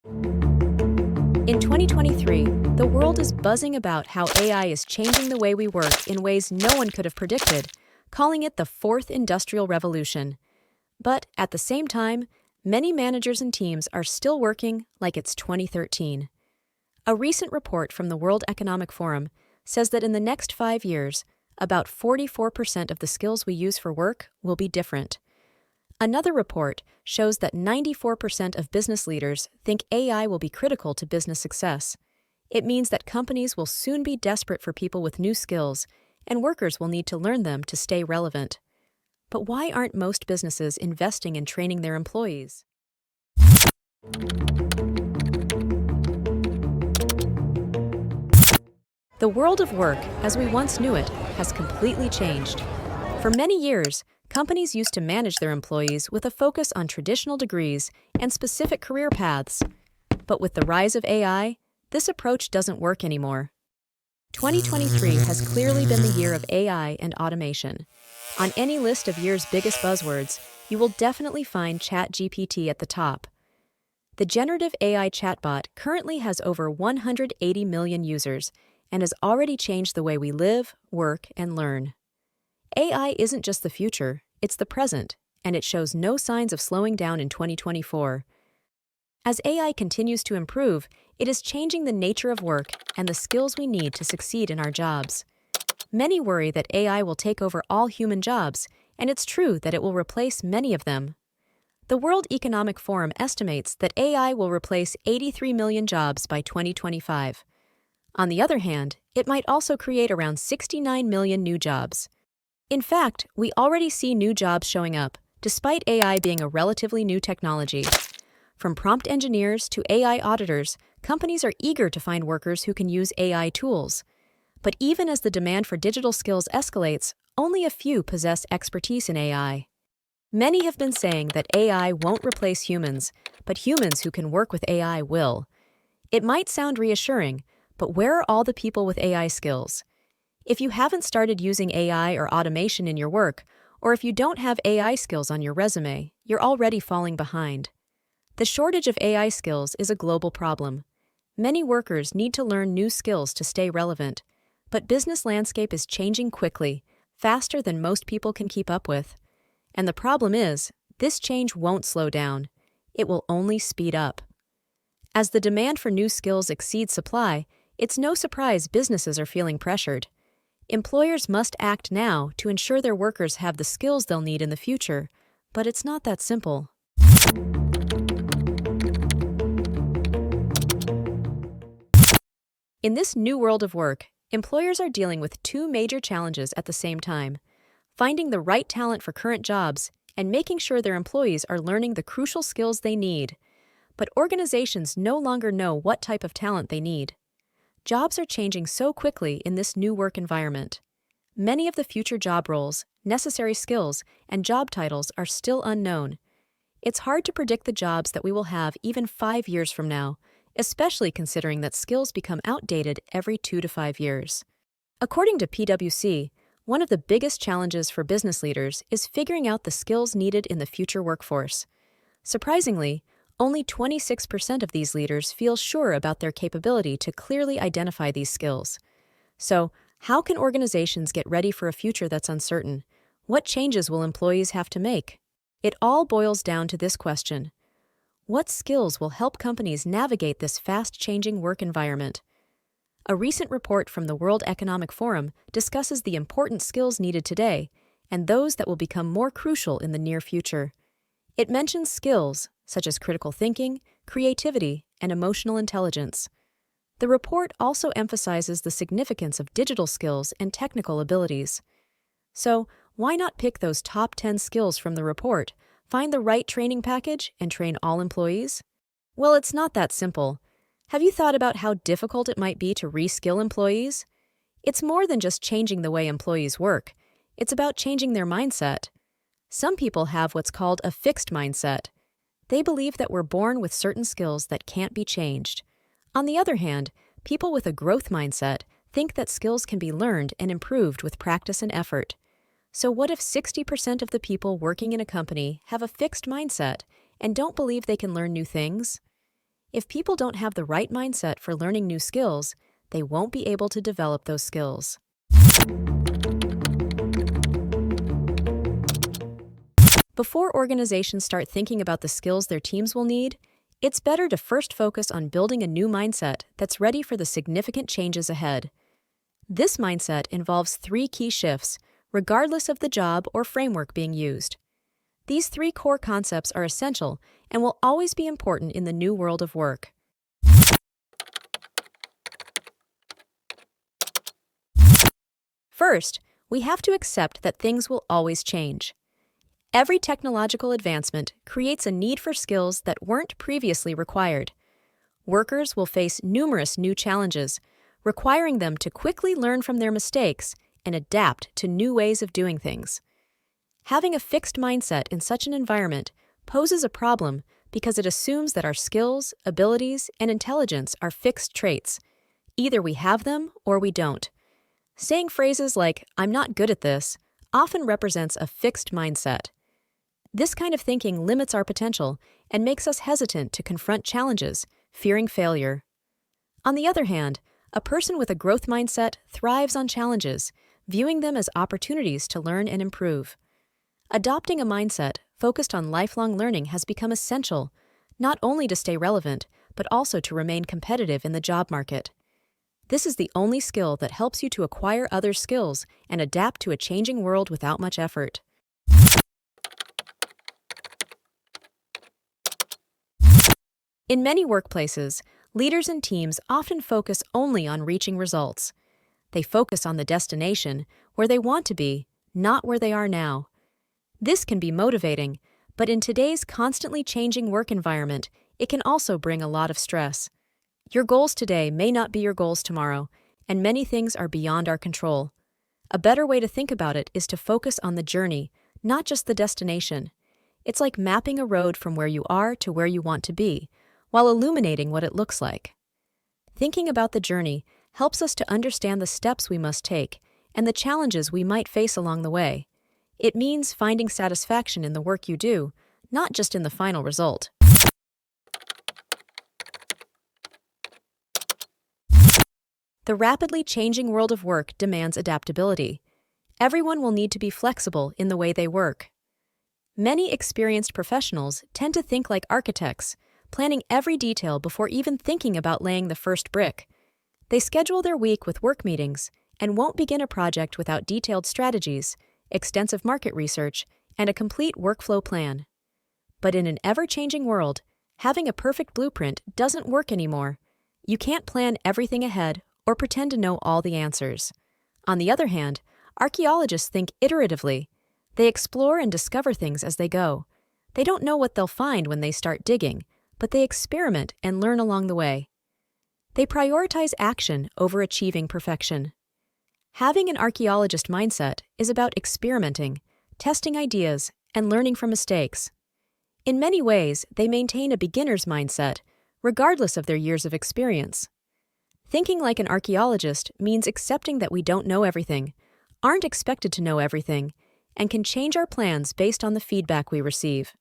In 2023, the world is buzzing about how AI is changing the way we work in ways no one could have predicted, calling it the fourth industrial revolution. But at the same time, many managers and teams are still working like it's 2013. A recent report from the World Economic Forum says that in the next 5 years, about 44% of the skills we use for work will be different. Another report shows that 94% of business leaders think AI will be critical to business success. It means that companies will soon be desperate for people with new skills, and workers will need to learn them to stay relevant. But why aren't most businesses investing in training their employees? The world of work, as we once knew it, has completely changed. For many years, companies used to manage their employees with a focus on traditional degrees and specific career paths. But with the rise of AI, this approach doesn't work anymore. 2023 has clearly been the year of AI and automation. On any list of year's biggest buzzwords, you will definitely find ChatGPT at the top. The generative AI chatbot currently has over 180 million users and has already changed the way we live, work, and learn. AI isn't just the future, it's the present, and it shows no signs of slowing down in 2024. As AI continues to improve, it is changing the nature of work and the skills we need to succeed in our jobs. Many worry that AI will take over all human jobs, and it's true that it will replace many of them. The World Economic Forum estimates that AI will replace 83 million jobs by 2025. On the other hand, it might also create around 69 million new jobs. In fact, we already see new jobs showing up, despite AI being a relatively new technology. From prompt engineers to AI auditors, companies are eager to find workers who can use AI tools. But even as the demand for digital skills escalates, only a few possess expertise in AI. Many have been saying that AI won't replace humans, but humans who can work with AI will. It might sound reassuring, but where are all the people with AI skills? If you haven't started using AI or automation in your work, or if you don't have AI skills on your resume, you're already falling behind. The shortage of AI skills is a global problem. Many workers need to learn new skills to stay relevant, but business landscape is changing quickly, faster than most people can keep up with. And the problem is, this change won't slow down. It will only speed up. As the demand for new skills exceeds supply, it's no surprise businesses are feeling pressured. Employers must act now to ensure their workers have the skills they'll need in the future, but it's not that simple. In this new world of work, employers are dealing with two major challenges at the same time: finding the right talent for current jobs and making sure their employees are learning the crucial skills they need. But organizations no longer know what type of talent they need. Jobs are changing so quickly in this new work environment. Many of the future job roles, necessary skills, and job titles are still unknown. It's hard to predict the jobs that we will have even 5 years from now, especially considering that skills become outdated every 2 to 5 years. According to PwC, one of the biggest challenges for business leaders is figuring out the skills needed in the future workforce. Surprisingly, only 26% of these leaders feel sure about their capability to clearly identify these skills. So, how can organizations get ready for a future that's uncertain? What changes will employees have to make? It all boils down to this question: what skills will help companies navigate this fast-changing work environment? A recent report from the World Economic Forum discusses the important skills needed today and those that will become more crucial in the near future. It mentions skills such as critical thinking, creativity, and emotional intelligence. The report also emphasizes the significance of digital skills and technical abilities. So, why not pick those top 10 skills from the report, find the right training package, and train all employees? Well, it's not that simple. Have you thought about how difficult it might be to reskill employees? It's more than just changing the way employees work. It's about changing their mindset. Some people have what's called a fixed mindset. They believe that we're born with certain skills that can't be changed. On the other hand, people with a growth mindset think that skills can be learned and improved with practice and effort. So what if 60% of the people working in a company have a fixed mindset and don't believe they can learn new things? If people don't have the right mindset for learning new skills, they won't be able to develop those skills. Before organizations start thinking about the skills their teams will need, it's better to first focus on building a new mindset that's ready for the significant changes ahead. This mindset involves 3 key shifts, regardless of the job or framework being used. These 3 core concepts are essential and will always be important in the new world of work. First, we have to accept that things will always change. Every technological advancement creates a need for skills that weren't previously required. Workers will face numerous new challenges, requiring them to quickly learn from their mistakes and adapt to new ways of doing things. Having a fixed mindset in such an environment poses a problem because it assumes that our skills, abilities, and intelligence are fixed traits. Either we have them or we don't. Saying phrases like, "I'm not good at this," often represents a fixed mindset. This kind of thinking limits our potential and makes us hesitant to confront challenges, fearing failure. On the other hand, a person with a growth mindset thrives on challenges, viewing them as opportunities to learn and improve. Adopting a mindset focused on lifelong learning has become essential, not only to stay relevant, but also to remain competitive in the job market. This is the only skill that helps you to acquire other skills and adapt to a changing world without much effort. In many workplaces, leaders and teams often focus only on reaching results. They focus on the destination, where they want to be, not where they are now. This can be motivating, but in today's constantly changing work environment, it can also bring a lot of stress. Your goals today may not be your goals tomorrow, and many things are beyond our control. A better way to think about it is to focus on the journey, not just the destination. It's like mapping a road from where you are to where you want to be, while illuminating what it looks like. Thinking about the journey helps us to understand the steps we must take and the challenges we might face along the way. It means finding satisfaction in the work you do, not just in the final result. The rapidly changing world of work demands adaptability. Everyone will need to be flexible in the way they work. Many experienced professionals tend to think like architects, planning every detail before even thinking about laying the first brick. They schedule their week with work meetings and won't begin a project without detailed strategies, extensive market research, and a complete workflow plan. But in an ever-changing world, having a perfect blueprint doesn't work anymore. You can't plan everything ahead or pretend to know all the answers. On the other hand, archaeologists think iteratively. They explore and discover things as they go. They don't know what they'll find when they start digging, but they experiment and learn along the way. They prioritize action over achieving perfection. Having an archaeologist mindset is about experimenting, testing ideas, and learning from mistakes. In many ways, they maintain a beginner's mindset, regardless of their years of experience. Thinking like an archaeologist means accepting that we don't know everything, aren't expected to know everything, and can change our plans based on the feedback we receive.